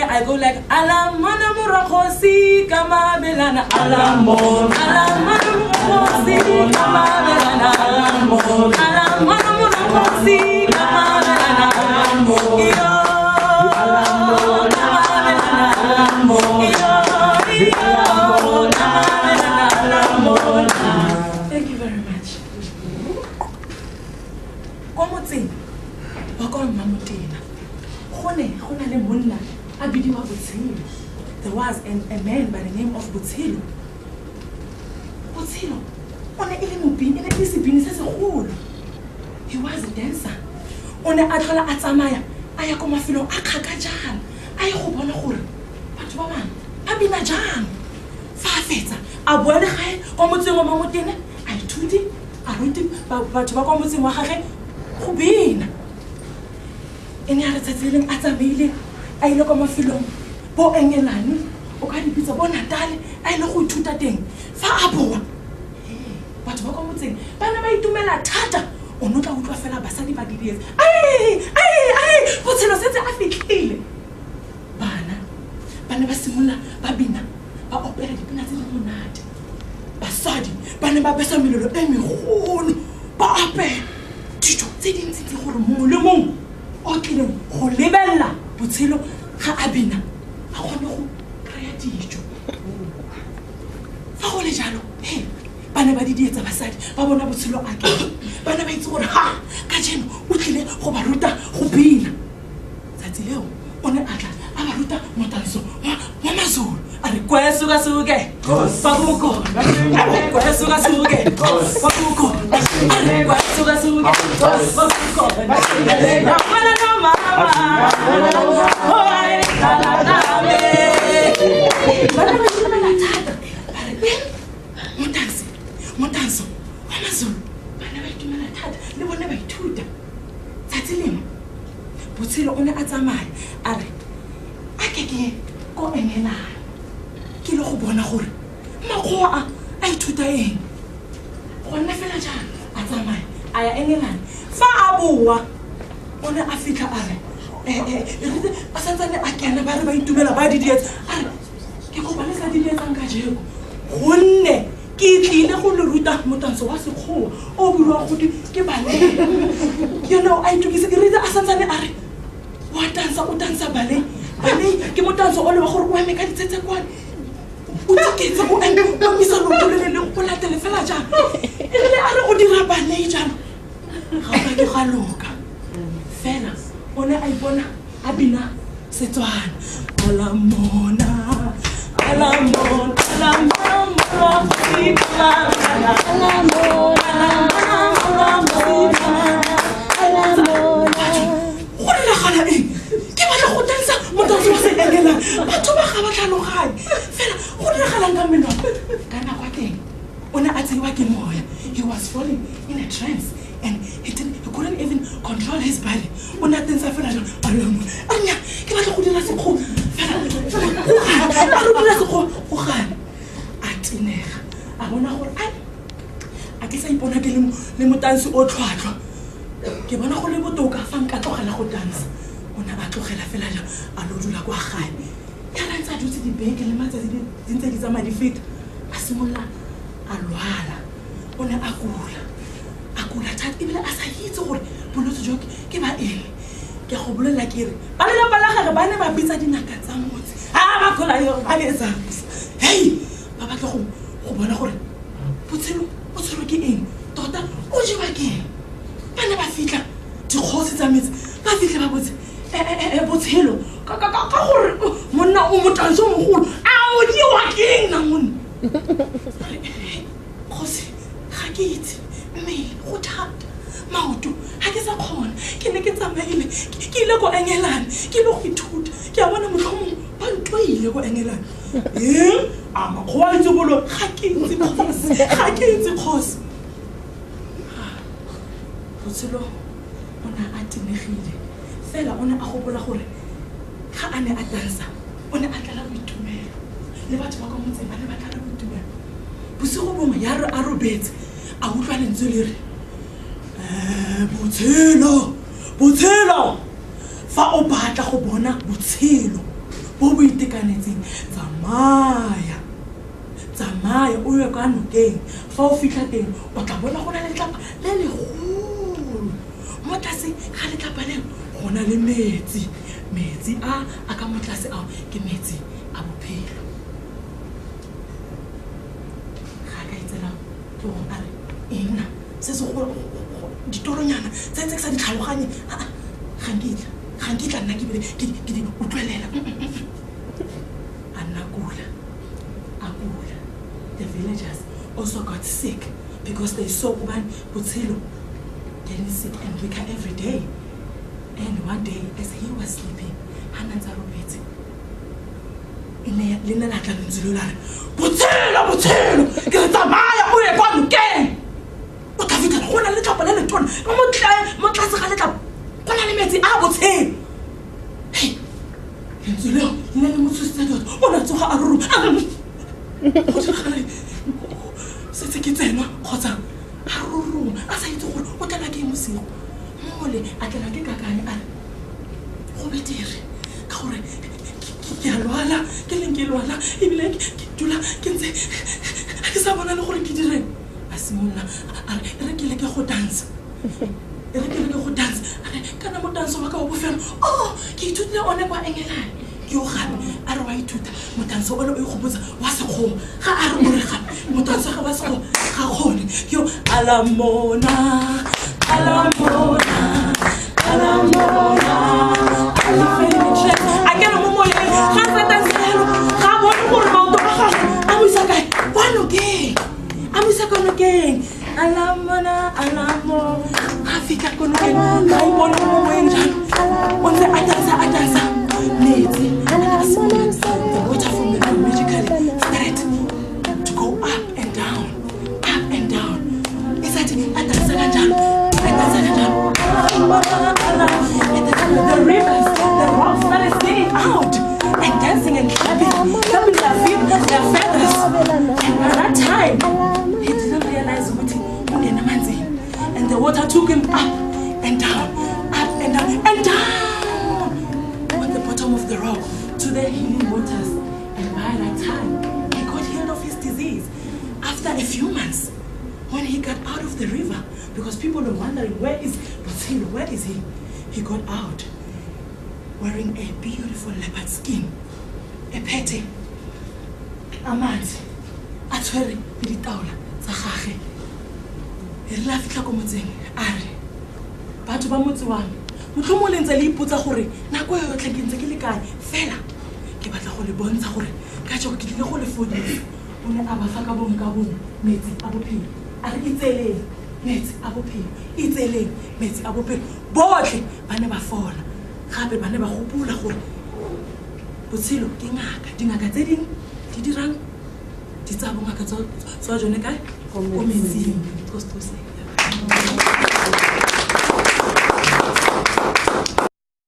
I go like Alamana Murakosi Kama Belana Alamon Alamana Murakosi Kama Belana Alamon Alamana Murakosi Kama Belana Alamon Alamon Alamon. Thank you very much. Komotse Bakon Mamutina Hone le Munna Abidiwa Butilo. There was a man by the name of Butilo. Butilo. On a Ilimubin in a discipline says a whole. He was a dancer. On a Atala Atamaya, Ayakoma Filo Akakajan. I hope on a whole. But woman, Abina Jan. Farfeta. Abuela High, Omotima Mamutina. I told him, I went him, but Wakomutima Hare, Hubin. Any other feeling at a million. I look at my film. Bo Engelani, Okadi Pizza Bonatali, I know who to that thing. Far up. But what am I saying? Panama to Mela Tata, or not out of Fella Basani Bagadias. Aye, what's in a sense I think kill? Bana, Panama Simula, Babina, but opera the Pinazil Monad. Basadi, Panama Bessamilo, Emi, Hone, Bape, Tito, they didn't see the whole moon. Okay, Holebella, Butilo, Abina. I want to create you. Fahole Jalo, hey, Banabadi did a side, Babona Butilo again. Banabay told her, Kajen, Utile, Hobaruta, Hubina. Satileo, on Ata, Abaruta, Motanso, Mamazul, a request to Gasuge, Pabuko, request to Gasuge, Pabuko, request to Gasuge, Pabuko, Montanso, Amazon, Banaway to Malatat, they were never told. Tatilim, Butilo on the Atamai, Are, Akeke, go and Kilo Bonahur, Makoa, I to die. One Nafelaja, Atamai, I England, Far Abua, on the Africa Are. Asantane akana bari bayitumela badi diet ara ke go balesa di diet anga jeo gonne ke tlile go le ruta motanso wa sekgowa o bulwa go ke bale you know I took se rita asantane are wa dansa o dansa bale ke motanso o le ba gore o eme ka ditsetse kwane o tsiketse o eme o misa lo le go la telefela ja ile are o dira bale jana ga ba ke ga loka fela on a Ibona Abina Setuan Alamona Alamon Alamon what is that? Give us a hotel, what does you say again? But to Mahamatano High, what is that? On a Atiwaki Moya, he was falling in a trance and he couldn't even control his body. On a tensa Fernando, Anya, give us a good last call. I guess I put a game Limutan's old twatro. Give on a holy botoka, Fankatohana dance. On a Batohela Felaya, Alodula Guahai. Can I start to see the bank and the matter didn't take my defeat? Asimula, Aluala, on a Akula. Akula tat, even as I hit or Puluto joke, give her in. Gahobula like it. Alabala, Banama pizza dinner cat some words. Ah, Macola, hey, Papa, Obana, Putilo, what's looking in? Daughter, what's you again? Panama Fika, to horse it a miss. Pafika was a Bothello, Mona Umutanzo, how you are king, Namun. Jose, Hagit, me, what hot? Mautu, Hagis a corn, can I get some mail? Kiloko Engelan, Kiloki toot, Kiawana Mutum, Pantway, Logo Engelan. I'm a quite to follow hacking the horse. Puzzle on a antinehide. Fella on a hobola hole. Haane a dancer. On a atala with two men. Never to come and say, I never got with two men. bosigo bongwe ya re a robetse a utlwa lentswe le re botshelo fa o batla go bona botshelo bo bo itekanetseng tsamaya o ye kwa nokeng fa o fitlha teng o tla bona go na le letlapa le legolo mo tlase ga letlapa leo go na le metsi a ka mo tlase ao ke metsi a bophelo ga ka itsela ke go a re ena se se go ditoronyana tse ke sa di tlhaloganye ga nkitla nna ke di utlwelela a nna kula. The villagers also got sick because they saw Botshelo getting sick and weaker every day. And one day, as he was sleeping, Hananza Robeti, Lina Natalan Zulular, Botshelo, get a Maya, who are gone again. What have you done? One a little banana, Motlasa, Panameti, Botshelo. Hey, Zulu, Nana Musu, what a to her room. Se ke tsena kgotsa ha ruru a sa itse gore o tla ke mosigo mole a tla ke kakane a go betere ka gore ke a lwala ke leng ke lwala e bile ke dula ke ntse ke sa bona le gore ke direng a simolla a re ke le ke go dance kana mo dance wa ka o bofelo ke ithutile one kwa engelane yo gape a re wa ithuta motanso o le o igopotsa wa sekgomo ga a re more gape motanso ga wa sekgomo ga gone yo alamona a ke re mo moyeng ga sa tanselo ga bone gore maoto a gagwe a mo isa kae a mo isa kwa nokeng alamona ga fitlha ko nokeng ga o bone mo moyeng jalo o ntse a dansa metsi. The water from the river magically started to go up and down. It's like the rivers, the rocks started singing out and dancing and clapping their feet, their feathers. And at that time, he didn't realize what he did. And the water took him up and down. On the bottom of the rock to the healing waters. And by that time, he got healed of his disease. After a few months, when he got out of the river, because people were wondering, where is Botshelo? Where is he? He got out wearing a beautiful leopard skin, a pete, a mat, a tshwere ditaola tsa gagwe. E la fitla ko motseng a re batho ba motse wa motlhomo le ntse le ipotsa gore nako yo yotlhe ke ntse ke le kae fela ke batla go le bontsha gore ka tšeo ke tlile go le fodisa. O ne a ba fa ka bongwe metsi a bophelo a re itseleng metsi a bophelo itseleng metsi a bophelo botlhe ba ne ba fola gape ba ne ba gopola gore botshelo ke dingaka tse ding di dirang di tsa bongaka tsa jone kae ko metsing.